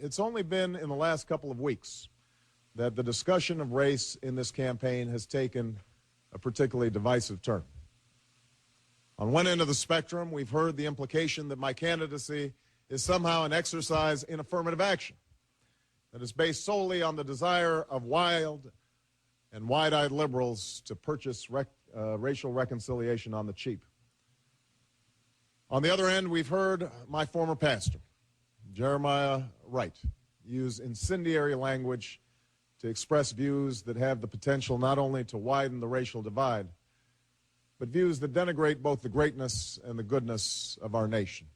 it's only been in the last couple of weeks that the discussion of race in this campaign has taken a particularly divisive turn. On one end of the spectrum, we've heard the implication that my candidacy is somehow an exercise in affirmative action that is based solely on the desire of wild and wide-eyed liberals to purchase racial reconciliation on the cheap. On the other end, we've heard my former pastor, Jeremiah Wright, use incendiary language to express views that have the potential not only to widen the racial divide, but views that denigrate both the greatness and the goodness of our nation,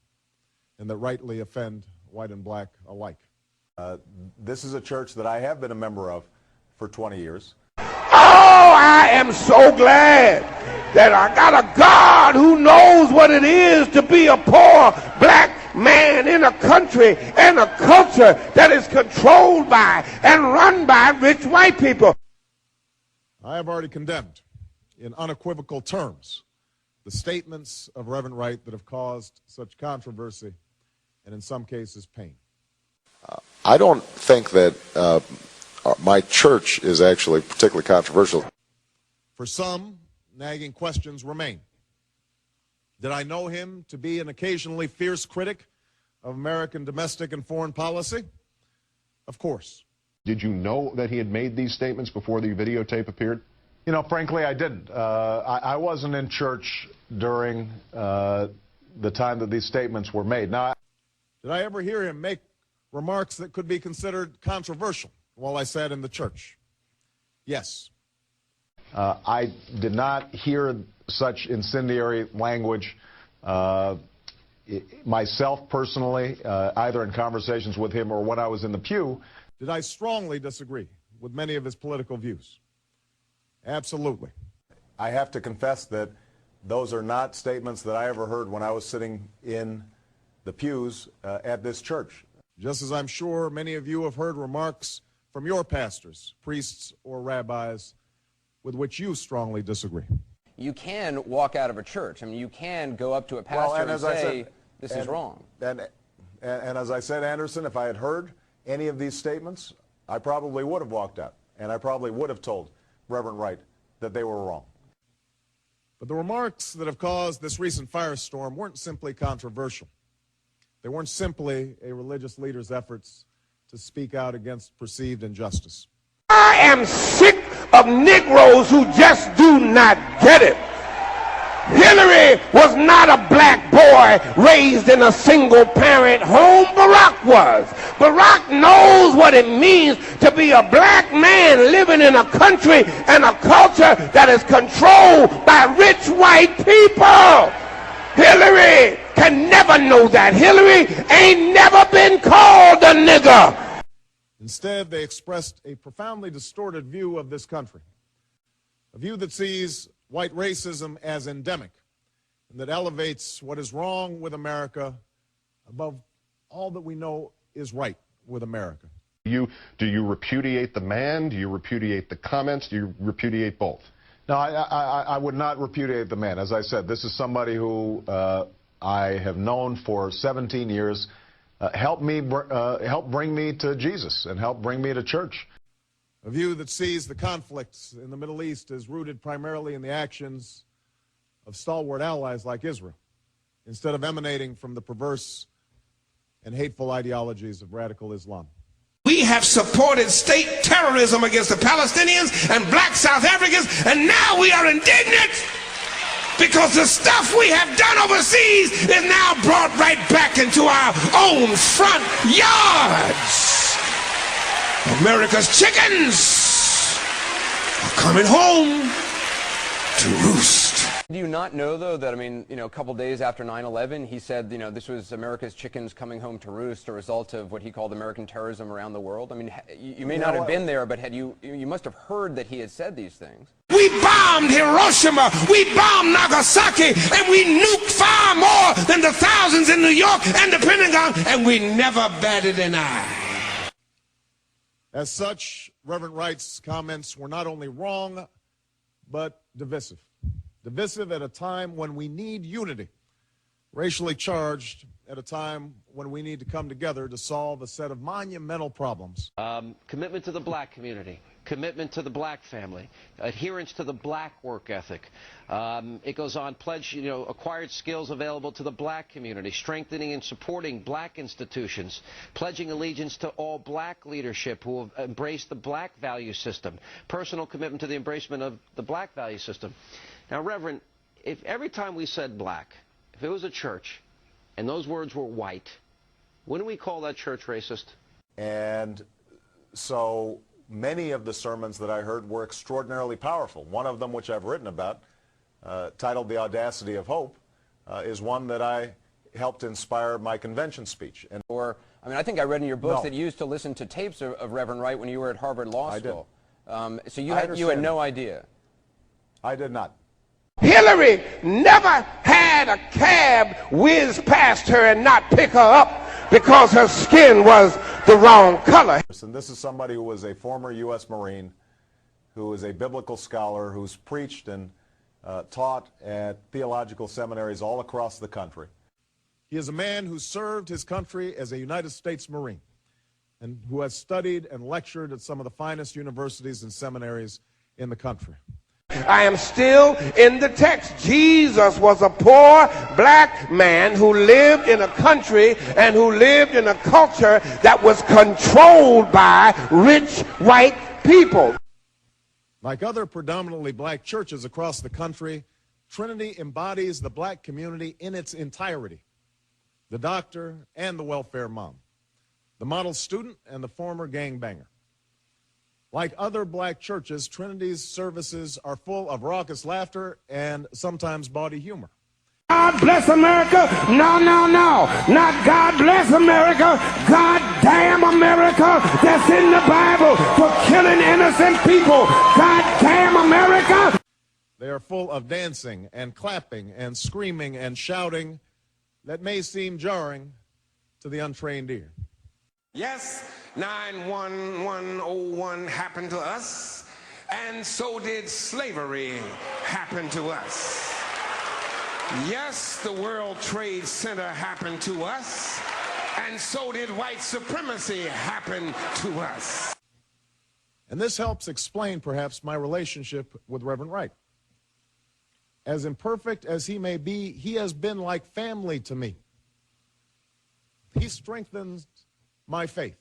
and that rightly offend white and black alike. This is a church that I have been a member of for 20 years. Oh, I am so glad that I got a God who knows what it is to be a poor black man in a country and a culture that is controlled by and run by rich white people. I have already condemned in unequivocal terms the statements of Reverend Wright that have caused such controversy and in some cases pain. I don't think that my church is actually particularly controversial. For some, nagging questions remain. Did I know him to be an occasionally fierce critic of American domestic and foreign policy? Of course. Did you know that he had made these statements before the videotape appeared? You know, frankly, I didn't. I wasn't in church during the time that these statements were made. Now, did I ever hear him make remarks that could be considered controversial while I sat in the church? Yes. I did not hear such incendiary language myself personally, either in conversations with him or when I was in the pew. Did I strongly disagree with many of his political views? Absolutely. I have to confess that those are not statements that I ever heard when I was sitting in the pews at this church. Just as I'm sure many of you have heard remarks from your pastors, priests, or rabbis with which you strongly disagree. You can walk out of a church. I mean, you can go up to a pastor and say, this is wrong. And as I said, Anderson, if I had heard any of these statements, I probably would have walked out, and I probably would have told Reverend Wright that they were wrong. But the remarks that have caused this recent firestorm weren't simply controversial. They weren't simply a religious leader's efforts to speak out against perceived injustice. I am sick of Negroes who just do not get it. Hillary was not a black boy raised in a single-parent home. Barack was. Barack knows what it means to be a black man living in a country and a culture that is controlled by rich white people. Hillary can never know that. Hillary ain't never been called a nigger. Instead, they expressed a profoundly distorted view of this country, a view that sees white racism as endemic and that elevates what is wrong with America above all that we know is right with America. Do you repudiate the man? Do you repudiate the comments? Do you repudiate both? no, I would not repudiate the man. As I said, this is somebody who I have known for 17 years. Help bring me to Jesus and help bring me to church. A view that sees the conflicts in the Middle East as rooted primarily in the actions of stalwart allies like Israel, instead of emanating from the perverse and hateful ideologies of radical Islam. We have supported state terrorism against the Palestinians and black South Africans, and now we are indignant because the stuff we have done overseas is now brought right back into our own front yards. America's chickens are coming home to roost. Do you not know, though, that, I mean, you know, a couple days after 9/11, he said, you know, this was America's chickens coming home to roost, a result of what he called American terrorism around the world? I mean, you may not have been there, but you must have heard that he had said these things. We bombed Hiroshima, we bombed Nagasaki, and we nuked far more than the thousands in New York and the Pentagon, and we never batted an eye. As such, Reverend Wright's comments were not only wrong, but divisive. Divisive at a time when we need unity, racially charged at a time when we need to come together to solve a set of monumental problems. Commitment to the black community, commitment to the black family, adherence to the black work ethic. It goes on, pledge, acquired skills available to the black community, strengthening and supporting black institutions, pledging allegiance to all black leadership who have embraced the black value system, personal commitment to the embracement of the black value system. Now, Reverend, if every time we said black, if it was a church and those words were white, wouldn't we call that church racist? And so many of the sermons that I heard were extraordinarily powerful. One of them, which I've written about, titled The Audacity of Hope, is one that I helped inspire my convention speech. And I think I read in your books No. that you used to listen to tapes of Reverend Wright when you were at Harvard Law School. So you I had understand. no idea. I did not. Hillary never had a cab whiz past her and not pick her up because her skin was the wrong color. And this is somebody who was a former U.S. Marine, who is a biblical scholar, who's preached and taught at theological seminaries all across the country. He is a man who served his country as a United States Marine and who has studied and lectured at some of the finest universities and seminaries in the country. I am still in the text. Jesus was a poor black man who lived in a country and who lived in a culture that was controlled by rich white people. Like other predominantly black churches across the country, Trinity embodies the black community in its entirety. The doctor and the welfare mom, the model student and the former gangbanger. Like other black churches, Trinity's services are full of raucous laughter and sometimes bawdy humor. God bless America. No, no, no. Not God bless America. God damn America. That's in the Bible for killing innocent people. God damn America. They are full of dancing and clapping and screaming and shouting that may seem jarring to the untrained ear. Yes, 9/11/01 happened to us, and so did slavery happen to us. Yes, the World Trade Center happened to us, and so did white supremacy happen to us. And this helps explain perhaps my relationship with Reverend Wright. As imperfect as he may be, he has been like family to me. He strengthens my faith,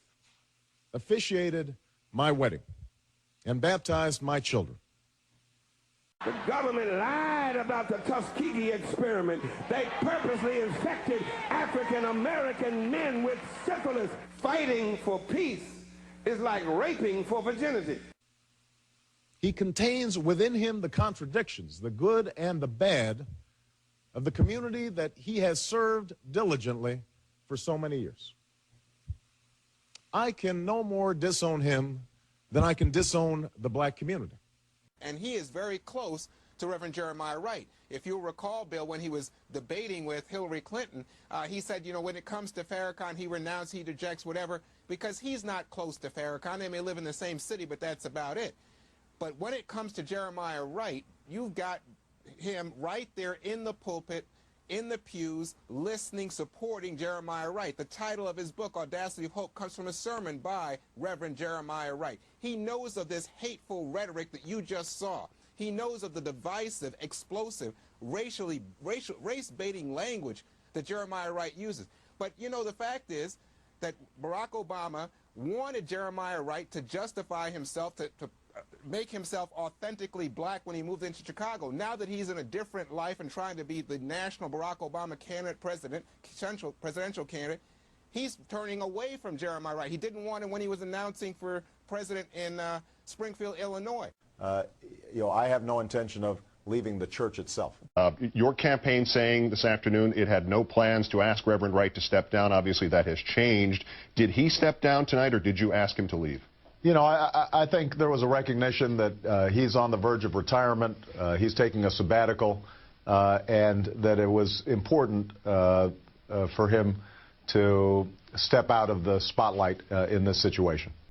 officiated my wedding, and baptized my children. The government lied about the Tuskegee experiment. They purposely infected African American men with syphilis. Fighting for peace is like raping for virginity. He contains within him the contradictions, the good and the bad, of the community that he has served diligently for so many years. I can no more disown him than I can disown the black community. And he is very close to Reverend Jeremiah Wright. If you'll recall, Bill, when he was debating with Hillary Clinton, he said, when it comes to Farrakhan, he renounced, he rejects, whatever, because he's not close to Farrakhan. They may live in the same city, but that's about it. But when it comes to Jeremiah Wright, you've got him right there in the pulpit, in the pews, listening, supporting Jeremiah Wright. The title of his book, Audacity of Hope, comes from a sermon by Reverend Jeremiah Wright. He knows of this hateful rhetoric that you just saw. He knows of the divisive, explosive, race-baiting language that Jeremiah Wright uses. But, the fact is that Barack Obama wanted Jeremiah Wright to justify himself, to make himself authentically black when he moved into Chicago. Now that he's in a different life and trying to be the national Barack Obama candidate, presidential candidate, he's turning away from Jeremiah Wright. He didn't want him when he was announcing for president in Springfield, Illinois. I have no intention of leaving the church itself. Your campaign saying this afternoon it had no plans to ask Reverend Wright to step down. Obviously, that has changed. Did he step down tonight, or did you ask him to leave? I think there was a recognition that he's on the verge of retirement, he's taking a sabbatical, and that it was important for him to step out of the spotlight in this situation.